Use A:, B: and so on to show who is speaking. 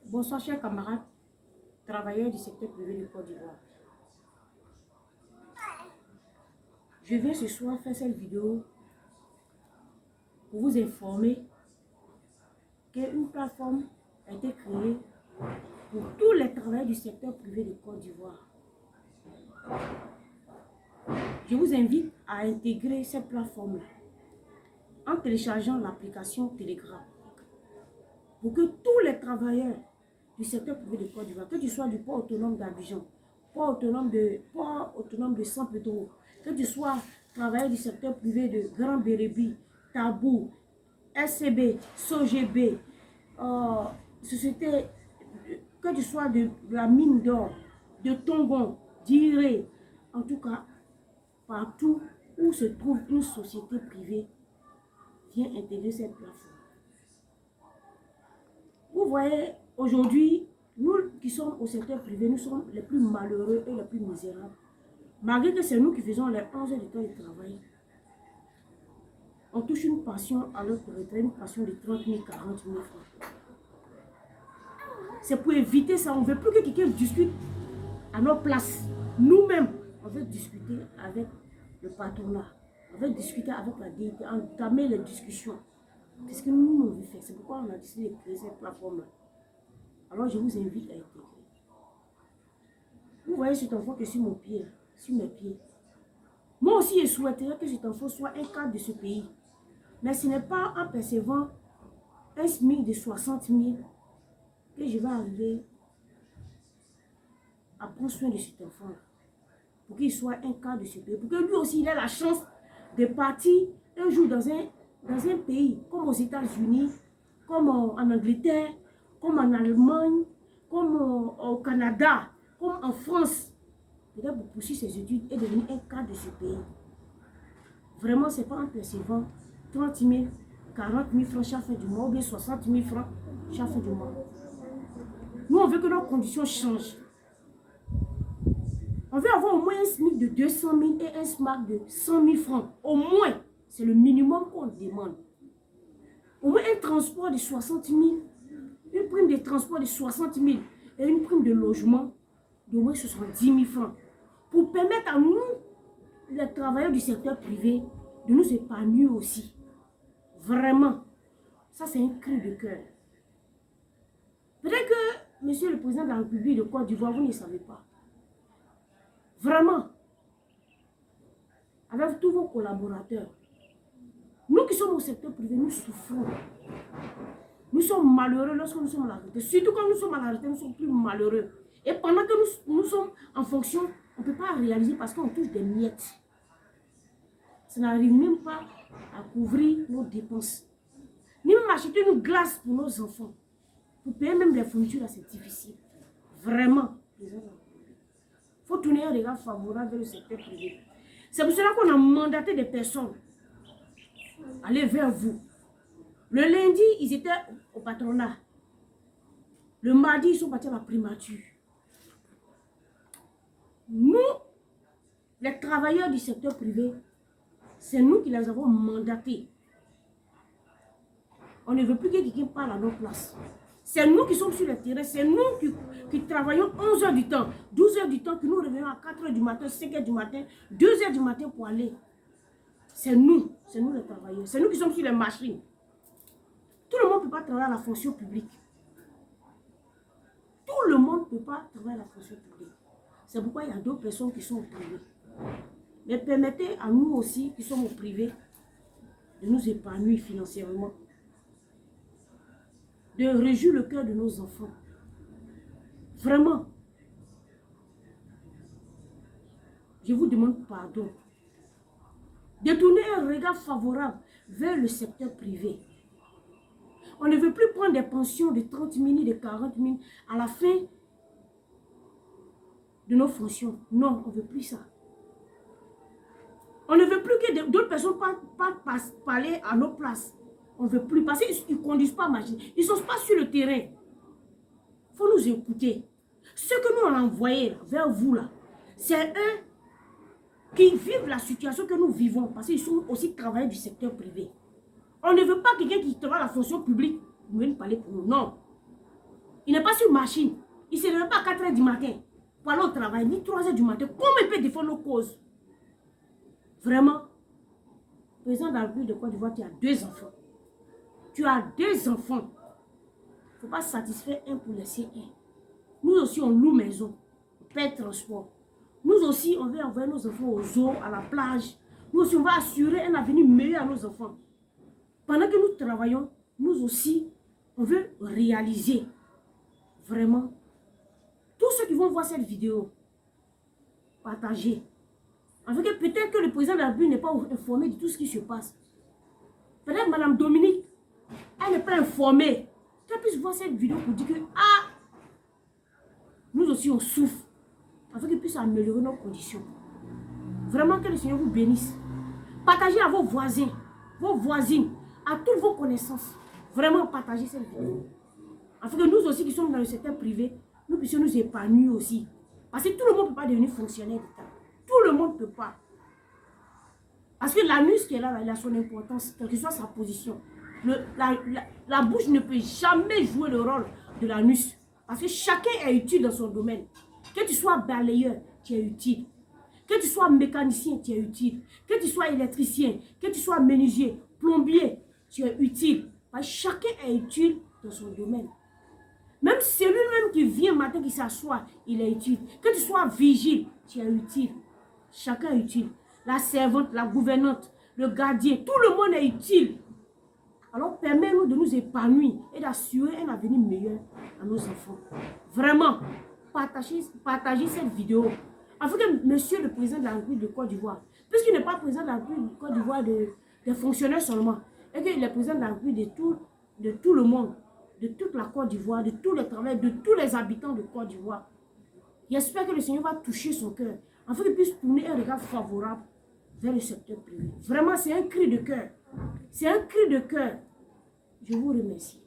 A: Bonsoir, chers camarades, travailleurs du secteur privé de Côte d'Ivoire. Je viens ce soir faire cette vidéo pour vous informer qu'une plateforme a été créée pour tous les travailleurs du secteur privé de Côte d'Ivoire. Je vous invite à intégrer cette plateforme en téléchargeant l'application Telegram pour que tous les travailleurs du secteur privé de Côte d'Ivoire, que tu sois du port autonome d'Abidjan, port autonome de Saint-Pétersbourg, que tu sois travailleur du secteur privé de Grand Bérébi, Tabou, SCB, SOGB, société, que tu sois de la mine d'or, de Tongon, d'Iré, en tout cas, partout où se trouve une société privée, viens intégrer cette plateforme. Vous voyez, aujourd'hui, nous qui sommes au secteur privé, nous sommes les plus malheureux et les plus misérables. Malgré que c'est nous qui faisons les 11 heures de temps de travail, on touche une pension à notre retraite, une pension de 30 000, 40 000 francs. C'est pour éviter ça. On ne veut plus que quelqu'un discute à nos places. Nous-mêmes, on veut discuter avec le patronat. On veut discuter avec la DIT, entamer les discussions. C'est ce que nous, on veut faire. C'est pourquoi on a décidé de créer cette plateforme-là. Alors, je vous invite à intégrer. Vous voyez cet enfant qui est sur mon pied, sur mes pieds. Moi aussi, je souhaiterais que cet enfant soit un cadre de ce pays. Mais ce n'est pas en percevant un SMIC de 60 000 que je vais arriver à prendre soin de cet enfant. Pour qu'il soit un cadre de ce pays. Pour que lui aussi, il ait la chance de partir un jour dans un pays, comme aux États-Unis, comme en Angleterre, comme en Allemagne, comme au Canada, comme en France. Peut-être pour poursuivre ses études et devenir un cadre de ce pays. Vraiment, ce n'est pas en percevant 30 000, 40 000 francs chaque fin du mois, ou bien 60 000 francs chaque fin du mois. Nous, on veut que nos conditions changent. On veut avoir au moins un SMIC de 200 000 et un SMAC de 100 000 francs. Au moins, c'est le minimum qu'on demande. Au moins un transport de 60 000, une prime de transport de 60 000 et une prime de logement d'au moins 70 000 francs. Pour permettre à nous, les travailleurs du secteur privé, de nous épanouir aussi. Vraiment. Ça, c'est un cri de cœur. Peut-être que, monsieur le président de la République de Côte d'Ivoire, vous ne savez pas. Vraiment. Avec tous vos collaborateurs. Nous qui sommes au secteur privé, nous souffrons. Nous sommes malheureux lorsque nous sommes à la retraite. Surtout quand nous sommes à la retraite, nous sommes plus malheureux. Et pendant que nous sommes en fonction, on ne peut pas réaliser parce qu'on touche des miettes. Ça n'arrive même pas à couvrir nos dépenses. Ni même acheter une glace pour nos enfants. Pour payer même les fournitures, c'est difficile. Vraiment. Il faut tourner un regard favorable vers le secteur privé. C'est pour cela qu'on a mandaté des personnes à aller vers vous. Le lundi, ils étaient au patronat. Le mardi, ils sont partis à la primature. Nous, les travailleurs du secteur privé, c'est nous qui les avons mandatés. On ne veut plus que quelqu'un parle à nos places. C'est nous qui sommes sur le terrain, c'est nous qui travaillons 11 heures du temps, 12 heures du temps, que nous revenons à 4 heures du matin, 5 heures du matin, 2 heures du matin pour aller. C'est nous les travailleurs, c'est nous qui sommes sur les machines. Tout le monde ne peut pas travailler à la fonction publique. Tout le monde ne peut pas travailler à la fonction publique. C'est pourquoi il y a d'autres personnes qui sont au privé. Mais permettez à nous aussi, qui sommes au privé, de nous épanouir financièrement. De réjouir le cœur de nos enfants. Vraiment. Je vous demande pardon. De tourner un regard favorable vers le secteur privé. On ne veut plus prendre des pensions de 30 000 et de 40 000 à la fin de nos fonctions. Non, on ne veut plus ça. On ne veut plus que d'autres personnes parler à nos places. On ne veut plus parce qu'ils ne conduisent pas machine. Ils ne sont pas sur le terrain. Il faut nous écouter. Ce que nous on a envoyé vers vous là, c'est eux qui vivent la situation que nous vivons parce qu'ils sont aussi travailleurs du secteur privé. On ne veut pas quelqu'un qui travaille à la fonction publique vienne parler pour nous. Non. Il n'est pas sur machine. Il ne se lève pas à 4 h du matin pour aller au travail, ni 3 h du matin. Comment il peut défendre nos causes? Vraiment, président de la République de Côte d'Ivoire, tu as 2 enfants. Tu as 2 enfants. Il ne faut pas satisfaire un pour laisser un. Nous aussi, on loue maison, on paie transport. Nous aussi, on veut envoyer nos enfants aux eaux, à la plage. Nous aussi, on va assurer un avenir meilleur à nos enfants. Pendant que nous travaillons, nous aussi, on veut réaliser vraiment. Tous ceux qui vont voir cette vidéo, partagez. Afin que peut-être que le président de la République n'est pas informé de tout ce qui se passe. Peut-être Mme Dominique, elle n'est pas informée. Qu'elle puisse voir cette vidéo pour dire que, ah, nous aussi on souffre. Afin qu'il puisse améliorer nos conditions. Vraiment que le Seigneur vous bénisse. Partagez à vos voisins, vos voisines, à toutes vos connaissances. Vraiment partagez cette vidéo. Afin que nous aussi qui sommes dans le secteur privé, nous puissions nous épanouir aussi. Parce que tout le monde ne peut pas devenir fonctionnaire d'État. Tout le monde ne peut pas. Parce que l'anus qui est là, il a son importance, quelle que soit sa position. La bouche ne peut jamais jouer le rôle de l'anus. Parce que chacun est utile dans son domaine. Que tu sois balayeur, tu es utile. Que tu sois mécanicien, tu es utile. Que tu sois électricien, que tu sois menuisier, plombier, tu es utile. Parce que chacun est utile dans son domaine. Même celui-même qui vient matin, qui s'assoit, il est utile. Que tu sois vigile, tu es utile. Chacun est utile. La servante, la gouvernante, le gardien, tout le monde est utile. Alors permets-nous de nous épanouir et d'assurer un avenir meilleur à nos enfants. Vraiment, partagez cette vidéo. Afin que monsieur le président de la République de Côte d'Ivoire, puisqu'il n'est pas président de la République de Côte d'Ivoire des fonctionnaires seulement, et qu'il est président de la République de tout le monde, de toute la Côte d'Ivoire, de tous les travailleurs, de tous les habitants de Côte d'Ivoire. J'espère que le Seigneur va toucher son cœur, afin qu'il puisse tourner un regard favorable vers le secteur privé. Vraiment, c'est un cri de cœur. C'est un cri de cœur. Je vous remercie.